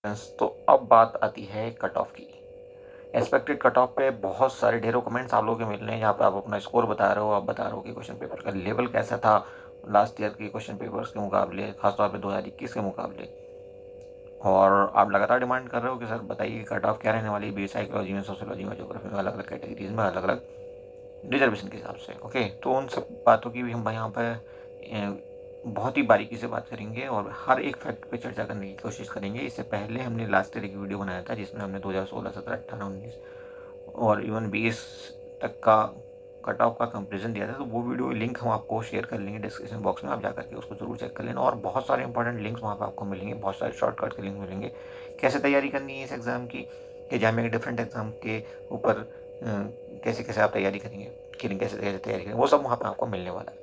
तो अब बात आती है कट ऑफ की। एक्सपेक्टेड कट ऑफ पे बहुत सारे ढेरों कमेंट्स आप लोगों के मिल रहे हैं, जहाँ पे आप अपना स्कोर बता रहे हो। आप बता रहे हो कि क्वेश्चन पेपर का लेवल कैसा था लास्ट ईयर के क्वेश्चन पेपर्स के मुकाबले, खासतौर पे 2021 के मुकाबले। और आप लगातार डिमांड कर रहे हो कि सर बताइए कट ऑफ क्या रहने वाली है, साइकोलॉजी में, सोशियोलॉजी में, ज्योग्राफी में, अलग अलग कैटेगरीज में, अलग अलग रिजर्वेशन के हिसाब से। ओके, तो उन सब बातों की भी हम यहाँ पर बहुत ही बारीकी से बात करेंगे और हर एक फैक्ट पे चर्चा करने की कोशिश करेंगे। इससे पहले हमने लास्ट ईयर एक वीडियो बनाया था जिसमें हमने 2016, 17, 18, 19 और इवन 20 तक का कट ऑफ का कंपेरिजन दिया था। तो वो वीडियो लिंक हम आपको शेयर कर लेंगे डिस्क्रिप्शन बॉक्स में, आप जाकर के उसको जरूर चेक कर लेना। और बहुत सारे इंपॉर्टेंट लिंक्स वहाँ पर आपको मिलेंगे, बहुत सारे शॉर्टकट के लिंक मिलेंगे, कैसे तैयारी करनी है इस एग्ज़ाम की, कि जामिया के डिफरेंट एग्ज़ाम के ऊपर कैसे कैसे आप तैयारी करेंगे, किन कैसे कैसे तैयारी करेंगे, वो सब वहाँ पर आपको मिलने वाला है।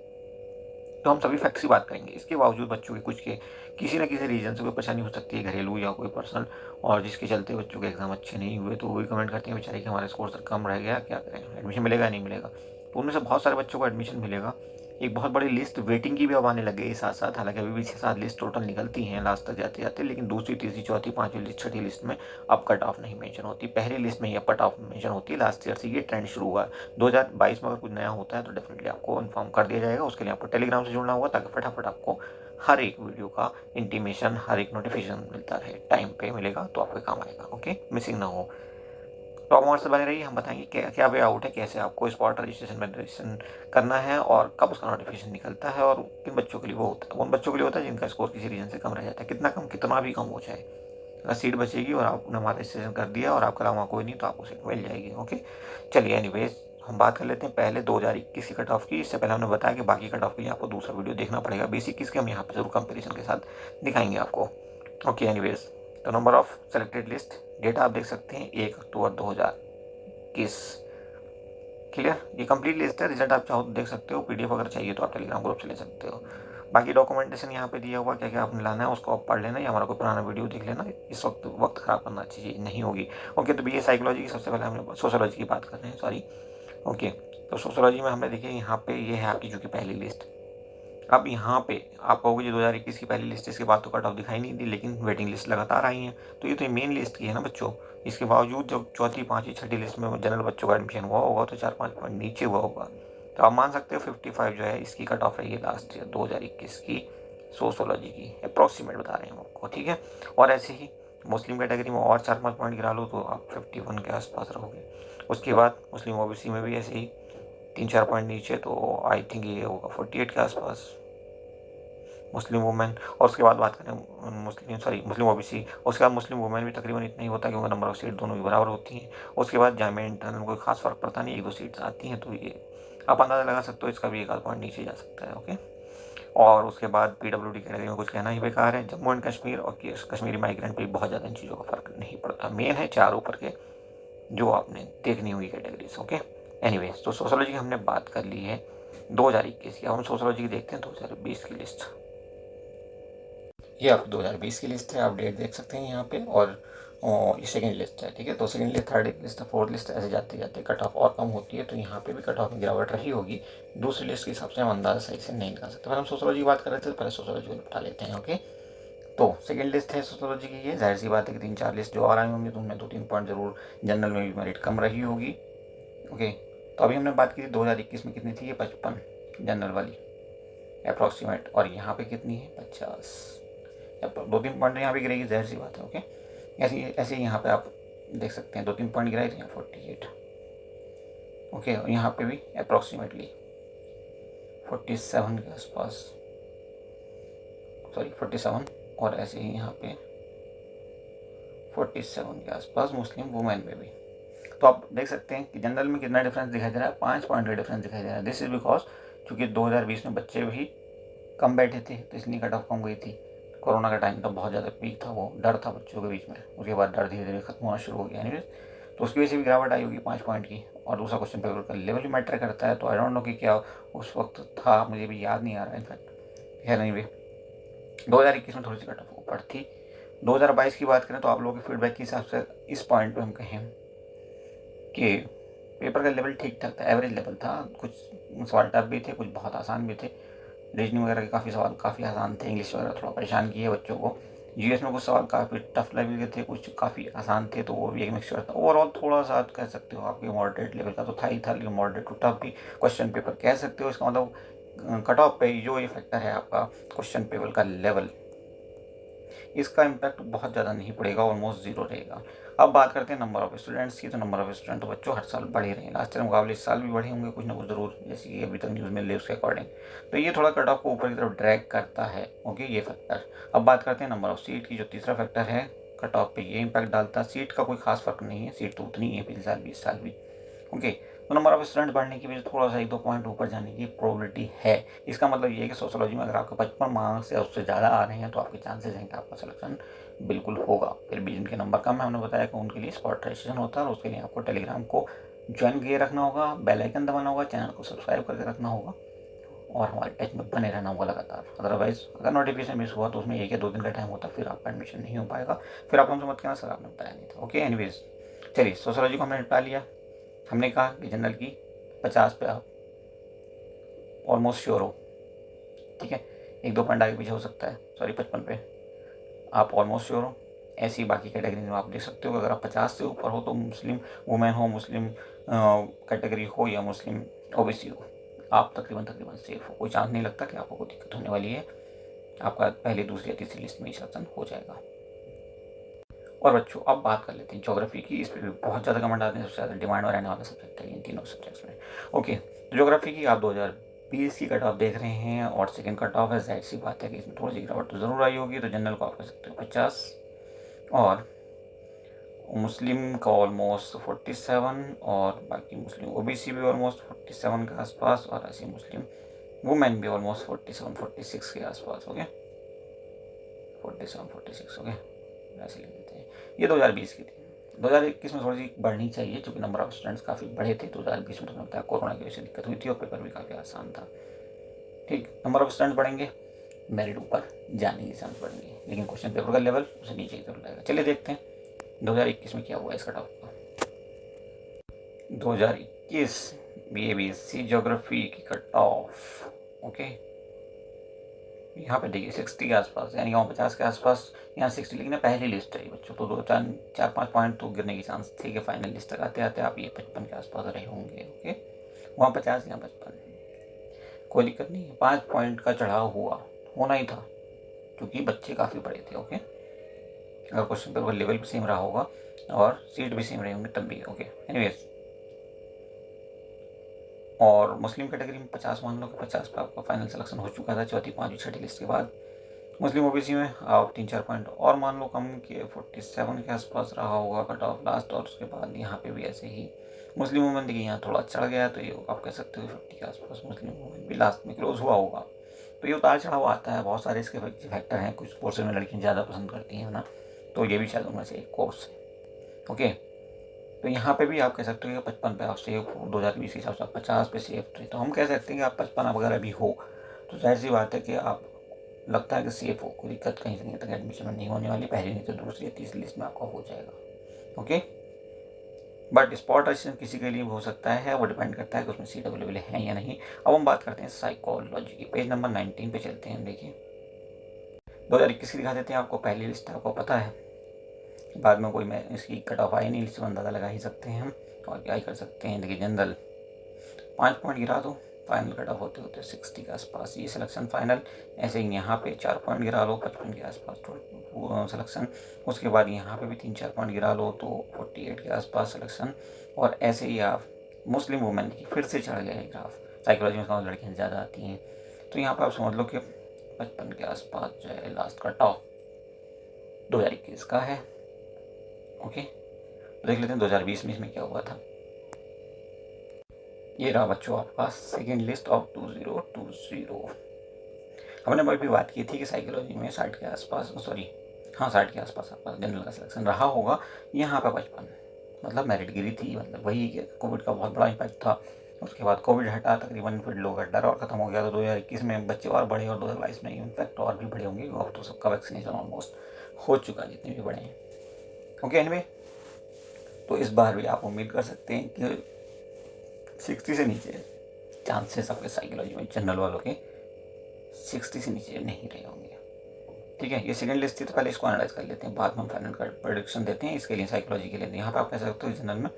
तो हम सभी फैक्ट्स की बात करेंगे। इसके बावजूद बच्चों के कुछ के किसी न किसी रीज़न से कोई परेशानी हो सकती है, घरेलू या कोई पर्सनल, और जिसके चलते बच्चों के एग्ज़ाम अच्छे नहीं हुए। तो वही कमेंट करते हैं बेचारे कि हमारे स्कोर सर कम रह गया, क्या करें, एडमिशन मिलेगा नहीं मिलेगा। तो उनमें से बहुत सारे बच्चों को एडमिशन मिलेगा। एक बहुत बड़ी लिस्ट वेटिंग की भी अब आने लग गई साथ साथ। हालांकि अभी भी 6-7 लिस्ट टोटल निकलती हैं लास्ट तक जाते जाते, लेकिन दूसरी, तीसरी, चौथी, पाँचवीं लिस्ट, छठी लिस्ट में अब कट ऑफ नहीं मेंशन होती। पहली लिस्ट में ही अब कट ऑफ मेंशन होती है। लास्ट ईयर से ये ट्रेंड शुरू हुआ है। 2022 में अगर कुछ नया होता है तो डेफिनेटली आपको इन्फॉर्म कर दिया जाएगा। उसके लिए आपको टेलीग्राम से जुड़ना होगा ताकि फटाफट आपको हर एक वीडियो का इंटीमेशन, हर एक नोटिफिकेशन मिलता रहे, टाइम पे मिलेगा तो आपके काम आएगा। ओके, मिसिंग ना हो। तो आप हमारे से बने रहिए, हम बताएंगे क्या क्या वे आउट है, कैसे आपको स्पॉट रजिस्ट्रेशन में रजिस्ट्रेशन करना है और कब उसका नोटिफिकेशन निकलता है, और किन बच्चों के लिए वो होता है। उन बच्चों के लिए होता है जिनका स्कोर किसी रीजन से कम रह जाता है, कितना कम, कितना भी कम हो जाए, अगर सीट बचेगी और आपने हमारा रजिस्ट्रेशन कर दिया और आपका वहाँ कोई नहीं तो आपको सीट मिल जाएगी। ओके, चलिए एनीवेज हम बात कर लेते हैं पहले 2021 की कट ऑफ की। इससे पहले हमने बताया कि बाकी कट ऑफ के लिए आपको दूसरा वीडियो देखना पड़ेगा। बेसिक किसके हम यहाँ पे जरूर कंपेरिजन के साथ दिखाएंगे आपको। ओके एनीवेज, तो number of selected list data आप देख सकते हैं 1 अक्टूबर 2021। क्लियर, ये कंप्लीट लिस्ट है। रिजल्ट आप चाहो तो देख सकते हो, पीडीएफ अगर चाहिए तो आप टेलीग्राम ग्रुप से ले सकते हो। बाकी डॉक्यूमेंटेशन यहाँ पे दिया हुआ, क्या क्या आपने लाना है उसको आप पढ़ लेना या हमारा कोई पुराना वीडियो देख लेना। इस वक्त वक्त खराब करना अच्छी चीज़ नहीं होगी। ओके, तो बीए साइकोलॉजी की सबसे पहले हमने सोशोलॉजी की बात कर रहे हैं, सॉरी। ओके, तो सोशोलॉजी में हमें देखिए यहाँ पे ये है आपकी जो कि पहली लिस्ट। अब यहाँ पे आप कहोगे जी 2021 की पहली लिस्ट, इसके बाद तो कट ऑफ दिखाई नहीं दी, लेकिन वेटिंग लिस्ट लगातार आई है। तो ये तो मेन लिस्ट की है ना बच्चों। इसके बावजूद जब चौथी, पाँचवीं, छठी लिस्ट में जनरल बच्चों का एडमिशन हुआ होगा तो 4-5 पॉइंट नीचे हुआ होगा। तो आप मान सकते हो 55 जो है इसकी कट ऑफ रही है लास्ट ईयर 2021 की सोशोलॉजी की। अप्रॉक्सीमेट बता रहे हैं हम आपको, ठीक है। और ऐसे ही मुस्लिम कैटेगरी में और 4-5 पॉइंट गिरा लो तो आप 51 के आसपास रहोगे। उसके बाद मुस्लिम ओबीसी में भी ऐसे ही 3-4 पॉइंट नीचे, तो आई थिंक ये होगा 48 के आसपास मुस्लिम वुमेन। और उसके बाद बात करें मुस्लिम ओबीसी, उसके बाद मुस्लिम वुमेन भी तकरीबन इतना ही होता है क्योंकि नंबर ऑफ सीट दोनों भी बराबर होती हैं। उसके बाद जामिया इंटरनल में कोई खास फर्क पड़ता नहीं, 1-2 सीट्स आती हैं। तो ये आप अंदाज़ा लगा सकते हो इसका भी 1 आध पॉइंट नीचे जा सकता है। ओके, और उसके बाद पीडब्ल्यूडी कैटेगरी में कुछ कहना ही बेकार है। जम्मू एंड कश्मीर और कश्मीरी माइग्रेंट पर बहुत ज़्यादा इन चीज़ों का फर्क नहीं पड़ता। मेन है 4 ऊपर के जो आपने देखनी हुई कैटेगरीज। ओके एनीवेज, तो सोशोलॉजी की हमने बात कर ली है 2021 की। अब हम सोशोलॉजी की देखते हैं 2020 की लिस्ट। ये आपकी 2020 की लिस्ट है, आप डेट देख सकते हैं यहाँ पे। और ये सेकंड लिस्ट है, ठीक है। तो second list, third list, fourth list, ऐसे जाते जाते कट ऑफ और कम होती है। तो यहाँ पे भी कट ऑफ में गिरावट रही होगी। दूसरी लिस्ट के हिसाब से हम अंदाजा सही से नहीं निकाल सकते। पर हम सोशोलॉजी की बात कर रहे थे, पहले सोशोलॉजी को निपटा लेते हैं। ओके, तो सेकंड लिस्ट है सोशोलॉजी की। ये जाहिर सी बात है कि 3-4 लिस्ट जो आ रही होंगी तो उनमें 2-3 पॉइंट जरूर जनरल में भी मेरिट कम रही होगी। ओके, तो अभी हमने बात की थी 2021 में कितनी थी, ये 55 जनरल वाली अप्रॉक्सीमेट। और यहाँ पे कितनी है, 50। 2-3 पॉइंट यहाँ पे गिरेगी, जाहिर सी बात है। ओके, ऐसे ऐसे यहाँ पे आप देख सकते हैं 2-3 पॉइंट गिराए थे, यहाँ 48। ओके, और यहाँ पे भी अप्रॉक्सीमेटली 47 के आसपास, सॉरी 47। और ऐसे ही यहाँ पे 47 के आसपास मुस्लिम वुमेन में भी। तो आप देख सकते हैं कि जनरल में कितना डिफरेंस दिखाई दे रहा है, 5 पॉइंट का डिफरेंस दिखाई दे रहा है। दिस इज बिकॉज चूंकि 2020 में बच्चे भी कम बैठे थे तो इसलिए कट ऑफ कम गई थी। कोरोना का टाइम तो बहुत ज़्यादा पीक था, वो डर था बच्चों के बीच में। उसके बाद डर धीरे धीरे खत्म होना शुरू हो गया। एनीवेज, तो उसकी वजह से भी गिरावट आई होगी 5 पॉइंट की। और दूसरा क्वेश्चन पेपर का लेवल ही मैटर करता है। तो आई डोंट नो कि क्या उस वक्त था, मुझे भी याद नहीं आ रहा इनफैक्ट। खैर एनीवे, 2021 में थोड़ी सी कट ऑफ ऊपर थी। 2022 की बात करें तो आप लोगों के फीडबैक के हिसाब से इस पॉइंट पे हम कहें कि पेपर का लेवल ठीक ठाक था, एवरेज लेवल था। कुछ सवाल टफ भी थे, कुछ बहुत आसान भी थे। रीजनिंग वगैरह के काफ़ी सवाल काफ़ी आसान थे। इंग्लिश वगैरह थोड़ा परेशान किए बच्चों को। जीएस में कुछ सवाल काफ़ी टफ लेवल के थे, कुछ काफ़ी आसान थे, तो वो भी एक मिक्सचर था। ओवरऑल थोड़ा सा कह सकते हो आपके मॉडरेट लेवल का तो था ही था, लेकिन मॉडरेट टू टफ भी क्वेश्चन पेपर कह सकते हो। इसका मतलब कट ऑफ पे जो ये फैक्टर है आपका क्वेश्चन पेपर का लेवल, इसका इम्पैक्ट बहुत ज़्यादा नहीं पड़ेगा, ऑलमोस्ट जीरो रहेगा। अब बात करते हैं नंबर ऑफ स्टूडेंट्स की। तो नंबर ऑफ स्टूडेंट तो बच्चों हर साल बढ़े रहे हैं, लास्ट ईयर मुकाबले इस साल भी बढ़े होंगे कुछ ना कुछ ज़रूर, जैसे कि अभी तक न्यूज़ मिल रही है उसके अकॉर्डिंग। तो ये थोड़ा कट ऑफ को ऊपर की तरफ ड्रैग करता है, ओके, ये फैक्टर। अब बात करते हैं नंबर ऑफ सीट की, जो तीसरा फैक्टर है कट ऑफ पे ये इम्पैक्ट डालता है। सीट का कोई खास फर्क नहीं है, सीट तो उतनी ही है पिछले साल भी इस साल भी, ओके। तो नंबर ऑफ स्टूडेंट बढ़ने की वजह से थोड़ा सा 1-2 पॉइंट ऊपर जाने की प्रोबेबिलिटी है। इसका मतलब ये है कि सोशियोलॉजी में अगर आपके 55 मार्क्स या उससे ज़्यादा आ रहे हैं तो आपके चांसेस हैं कि आपका सिलेक्शन बिल्कुल होगा। फिर भी जिनके नंबर कम है, हमने बताया कि उनके लिए स्पॉट रजिस्ट्रेशन होता है, और उसके लिए आपको टेलीग्राम को ज्वाइन किए रखना होगा, बेल आइकन दबाना होगा, चैनल को सब्सक्राइब करके रखना होगा, और हमारे टच में बने रहना होगा लगातार। अदरवाइज अगर नोटिफिकेशन मिस हुआ तो उसमें 1 या 2 दिन का टाइम होता है, फिर आपका एडमिशन नहीं हो पाएगा। फिर आप हमसे मत कहना सर आपने बताया नहीं था, ओके। एनीवेज, चलिए सोशियोलॉजी को हमने निपटा लिया। हमने कहा कि जनरल की 50 पे आप ऑलमोस्ट श्योर हो, ठीक है। 1-2 पॉइंट आगे पीछे हो सकता है, सॉरी 55 पे आप ऑलमोस्ट श्योर हो। ऐसी बाकी कैटेगरी में आप देख सकते हो कि अगर आप 50 से ऊपर हो तो मुस्लिम वुमेन हो, मुस्लिम कैटेगरी हो या मुस्लिम ओबीसी हो, आप तकरीबन सेफ हो। कोई चांस नहीं लगता कि आपको कोई दिक्कत होने वाली है। आपका पहली, दूसरी या तीसरी लिस्ट में ही सिलेक्शन हो जाएगा। और बच्चों अब बात कर लेते हैं ज्योग्राफी की। इस पर भी बहुत ज़्यादा कमेंट आते हैं, सबसे ज़्यादा डिमांड में रहने वाला सब्जेक्ट है इन तीनों सब्जेक्ट्स में, ओके। तो ज्योग्राफी की आप 2020 की कट ऑफ देख रहे हैं, और सेकंड कट ऑफ है, जाहिर सी बात है कि इसमें थोड़ी सी गिरावट तो ज़रूर आई होगी। तो जनरल को आप कह सकते हो 50, और मुस्लिम का ऑलमोस्ट 47, और बाकी मुस्लिम ओबीसी भी ऑलमोस्ट 47 के आसपास, और ऐसे मुस्लिम वुमेन भी ऑलमोस्ट 47-46 के आसपास, ओके, 47-46, ओके, ऐसे लिख देते हैं। ये 2020 की थी। 2021 में थोड़ी सी बढ़नी चाहिए, क्योंकि नंबर ऑफ स्टूडेंट्स काफ़ी बढ़े थे। 2020 में तो लगता है कोरोना की वजह से दिक्कत हुई थी, और पेपर भी काफ़ी आसान था, ठीक। नंबर ऑफ स्टूडेंट्स बढ़ेंगे, मेरिट ऊपर जाने के चांस बढ़ेंगे, लेकिन क्वेश्चन पेपर का लेवल उसे नीचे की तरफ जाएगा। चलिए देखते हैं 2021 में क्या हुआ इस कट ऑफ का। 2021 BABSC ज्योग्राफी की कट ऑफ, ओके, यहाँ पे देखिए 60 के आसपास, यानी 50 के आसपास, यहाँ 60, लेकिन पहली लिस्ट है बच्चों, तो 2-4-5 पॉइंट तो गिरने की चांस थे कि फाइनल लिस्ट तक आते आते आप ये 55 के आसपास रहे होंगे, ओके। वहाँ 50, यहाँ 55, कोई दिक्कत नहीं है। 5 पॉइंट का चढ़ाव होना ही था, क्योंकि बच्चे काफ़ी बड़े थे, ओके। अगर क्वेश्चन पेपर लेवल भी सेम रहा होगा और सीट भी सेम रही होंगी तब भी, ओके। एनीवेज, और मुस्लिम कैटेगरी में 50 मान लो कि 50 पे आपका फाइनल सिलेक्शन हो चुका था चौथी, पाँचवीं, छठी लिस्ट के बाद। मुस्लिम ओबीसी में आप 3-4 पॉइंट और मान लो कम के 47 के आसपास रहा होगा कट ऑफ लास्ट, और उसके बाद यहाँ पे भी ऐसे ही मुस्लिम वुमेन देखिए यहाँ थोड़ा चढ़ गया, तो ये आप कह सकते हो 50 के आसपास मुस्लिम वुमेन भी लास्ट में क्लोज हुआ होगा। तो ये उतार चढ़ाव आता है, बहुत सारे इसके फैक्टर हैं। कुछ कोर्स में लड़कियाँ ज़्यादा पसंद करती हैं ना, तो ये भी शायद उनमें से एक कोर्स है, ओके। तो यहाँ पे भी आप कह सकते हो कि 55 पे आप सेफ हो, 2020 के हिसाब से आप 50 पे सेफ थे, तो हम कह सकते हैं कि आप 55 वगैरह भी हो, तो जाहिर सी बात है कि आप लगता है कि सेफ हो, कोई दिक्कत कहीं से कहीं तक एडमिशन में नहीं होने वाली, पहली नहीं तो दूसरी या तीसरी लिस्ट में आपका हो जाएगा, ओके। बट स्पॉट रजिस्ट्रेशन किसी के लिए भी हो सकता है, वो डिपेंड करता है कि उसमें सीट अवेलेबल है या नहीं। अब हम बात करते हैं साइकोलॉजी की, पेज नंबर 19 पे चलते हैं। देखिए 2021 की दिखा देते हैं आपको, पहली लिस्ट आपको पता है, बाद में कोई मैं इसकी कट ऑफ आई नहीं, लिस्ट में अंदाज़ा लगा ही सकते हैं हम, और क्या ही कर सकते हैं। देखिए जनरल 5 पॉइंट गिरा दो, फाइनल कट ऑफ होते होते 60 के आसपास ये सिलेक्शन फाइनल। ऐसे ही यहाँ पे 4 पॉइंट गिरा लो, 55 के आसपास सिलेक्शन। उसके बाद यहाँ पे भी 3-4 पॉइंट गिरा लो तो 48 के आसपास सिलेक्शन। और ऐसे ही आप मुस्लिम वुमेन की फिर से चढ़ गया है ग्राफ, साइकोलॉजी में समझ लड़कियाँ ज़्यादा आती हैं, तो यहाँ पर आप समझ लो कि 55 के आसपास जो है लास्ट कट ऑफ 2021 का है, ओके। तो देख लेते हैं 2020 में इसमें क्या हुआ था। ये रहा बच्चों आपका सेकेंड लिस्ट ऑफ 2020। हमने अभी बात की थी कि साइकोलॉजी में 60 के आसपास, सॉरी हाँ 60 के आसपास आपका जनरल का सिलेक्शन रहा होगा। यहाँ पे 55 मतलब मेरिट गिरी थी, मतलब वही कोविड का बहुत बड़ा इम्पैक्ट था। उसके बाद कोविड हटा, तकरीबन फिर लोगों का डर और ख़त्म हो गया, तो 2021 में बच्चे और बढ़े, और 2022 में इम्पैक्ट और भी बड़े होंगे। अब तो सबका वैक्सीनेशन ऑलमोस्ट हो चुका है, जितने भी बड़े हैं, ओके। एनीवे, तो इस बार भी आप उम्मीद कर सकते हैं कि 60 से नीचे चांसेस आपके साइकोलॉजी में जनरल वालों के 60 से नीचे नहीं रहे होंगे। ठीक है, ये सेकंड लिस्ट थी तो पहले इसको एनालाइज कर लेते हैं, बाद में हम फाइनल का प्रेडिक्शन देते हैं। इसके लिए साइकोलॉजी के लिए यहाँ पे आप कह सकते हो जनरल में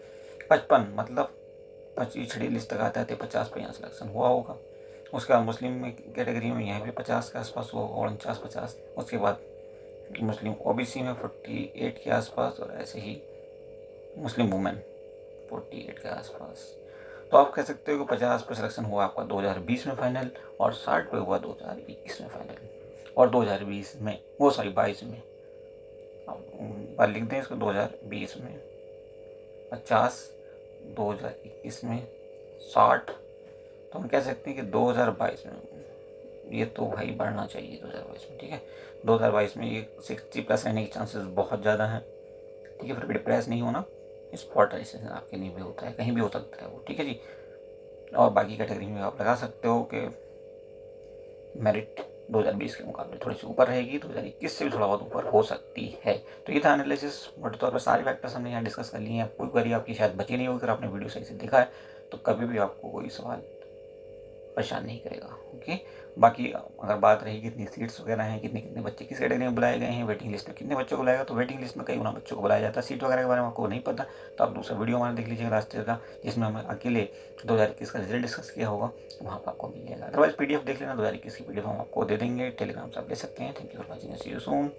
55 मतलब 25 लिस्ट तक आता है, 50 पे यहाँ सिलेक्शन हुआ होगा। उसके बाद मुस्लिम में कैटेगरी में यहाँ भी 50 के आसपास हुआ होगा, 49-50। उसके बाद मुस्लिम ओबीसी में 48 के आसपास, और ऐसे ही मुस्लिम वुमेन 48 के आसपास। तो आप कह सकते हो कि 50 पे सिलेक्शन हुआ आपका 2020 में फाइनल, और 60 पे हुआ 2021 में फाइनल, और 2020 में 22 में, अब लिख दें इसको 2020 में 50, 2021 में 60। तो हम कह सकते हैं कि 2022 में ये तो भाई बढ़ना चाहिए 2022 में। ठीक है, 2022 में ये 60+ रहने के चांसेस बहुत ज़्यादा हैं। ठीक है, फिर भी डिप्रेस नहीं होना, स्पॉट रजिस्ट्रेशन आपके नहीं भी होता है, कहीं भी हो सकता है वो। ठीक है जी, और बाकी कैटेगरी में आप लगा सकते हो कि मेरिट 2020 के मुकाबले थोड़ी सी ऊपर रहेगी, 2021 से भी थोड़ा बहुत ऊपर हो सकती है। तो ये था एनालिसिस, मोटे तौर पर सारे फैक्टर्स हमने यहाँ डिस्कस कर लिए हैं। कोई क्वेरी आपकी शायद बची नहीं होगी, अगर आपने वीडियो सही से देखा है तो कभी भी आपको कोई सवाल परेशान नहीं करेगा। ओके, बाकी अगर बात रही कितनी सीट्स वगैरह हैं, कितने कितने बच्चे किस कैटेगरी में बुलाए गए हैं, वेटिंग लिस्ट में कितने बच्चों को बुलाएगा, तो वेटिंग लिस्ट में कई गुना बच्चों को बुलाया जाता है। सीट वगैरह के बारे में आपको नहीं पता तो आप दूसरा वीडियो हमारा देख लीजिएगा लास्ट ईयर का, जिसमें हमने अकेले 2021 का रिजल्ट डिस्कस किया होगा, वहाँ पर आपको मिल जाएगा। अदरवाइज PDF देख लेना, 2021 की PDF हम आपको दे देंगे, टेलीग्राम से आप ले सकते हैं। Thank you for watching, see you soon.